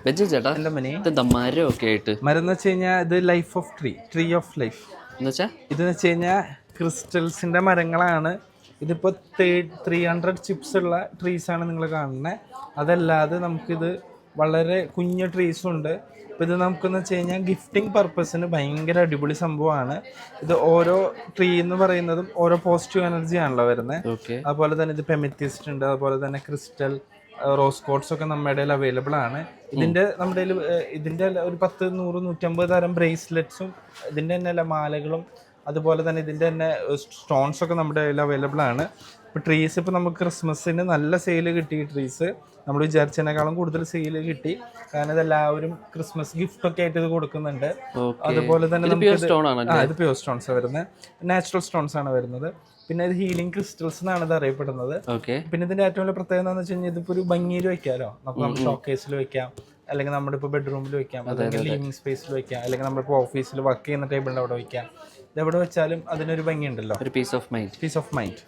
ബെജി ചേട്ടാ എന്താ മനെ ഇതെന്താ മരമൊക്കെ ആയിട്ട് മരം എന്ന് വെച്ച് കഴിഞ്ഞാൽ ഇത് life of tree of life എന്നുവെച്ചാ ഇതെന്ന് വെച്ച് കഴിഞ്ഞാൽ ക്രിസ്റ്റൽസിൻ്റെ മരങ്ങളാണ്. ഇതിപ്പോൾ 300 ചിപ്സ് ഉള്ള ട്രീസാണ് നിങ്ങൾ കാണുന്നത്. അതല്ലാതെ നമുക്കിത് വളരെ കുഞ്ഞു ട്രീസും ഉണ്ട്. അപ്പോൾ ഇത് നമുക്കെന്ന് വെച്ച് കഴിഞ്ഞാൽ ഗിഫ്റ്റിംഗ് പർപ്പസിന് ഭയങ്കര അടിപൊളി സംഭവമാണ്. ഇത് ഓരോ ട്രീ എന്ന് പറയുന്നതും ഓരോ പോസിറ്റീവ് എനർജി ആണല്ലോ വരുന്നത്. ഓക്കെ. അതുപോലെ തന്നെ ഇത് പെമിത്തിസ്റ്റ് ഉണ്ട്, അതുപോലെ തന്നെ ക്രിസ്റ്റൽ റോസ് കോട്ട്സ് ഒക്കെ നമ്മുടെ കയ്യിൽ അവൈലബിൾ ആണ്. നമ്മുടെ കയ്യിൽ ഇതിൻ്റെ ഒരു 10, 100, 150 തരം ബ്രേസ്ലെറ്റ്സും ഇതിൻ്റെ തന്നെ മാലകളും അതുപോലെ തന്നെ ഇതിൻ്റെ തന്നെ സ്റ്റോൺസ് ഒക്കെ നമ്മുടെ കയ്യിൽ അവൈലബിൾ ആണ്. ഇപ്പോൾ ട്രീസ് ഇപ്പോൾ നമുക്ക് ക്രിസ്മസിന് നല്ല സെയിൽ കിട്ടി. ട്രീസ് നമ്മൾ വിചാരിച്ചതിനേക്കാളും കൂടുതൽ സെയിൽ കിട്ടി. കാരണം ഇതെല്ലാവരും ക്രിസ്മസ് ഗിഫ്റ്റ് ഒക്കെ ആയിട്ട് ഇത് കൊടുക്കുന്നുണ്ട്. അതുപോലെ തന്നെ ഇത് പ്യൂർ സ്റ്റോൺസ് വരുന്നത്, നാച്ചുറൽ സ്റ്റോൺസ് ആണ് വരുന്നത്. പിന്നെ ഇത് ഹീലിംഗ് ക്രിസ്റ്റൽസ് എന്നാണ് ഇത് അറിയപ്പെടുന്നത്. പിന്നെ ഇതിന്റെ ഏറ്റവും വലിയ പ്രത്യേകത എന്താണെന്ന് വെച്ച് കഴിഞ്ഞാൽ ഇതിപ്പോൾ ഒരു ഭംഗിയിൽ വെക്കാമല്ലോ. നമുക്ക് നമ്മുടെ ഷോക്കേസിൽ വെക്കാം, അല്ലെങ്കിൽ നമ്മുടെ ഇപ്പോൾ ബെഡ്റൂമിൽ വെക്കാം, അല്ലെങ്കിൽ ലിവിംഗ് സ്പേസിൽ വെക്കാം, അല്ലെങ്കിൽ നമ്മളിപ്പോൾ ഓഫീസിൽ വർക്ക് ചെയ്യുന്ന ടേബിളിൻ്റെ അവിടെ വെക്കാം. ഇതെവിടെ വെച്ചാലും അതിനൊരു ഭംഗിയുണ്ടല്ലോ, ഒരു പീസ് ഓഫ് മൈൻഡ്.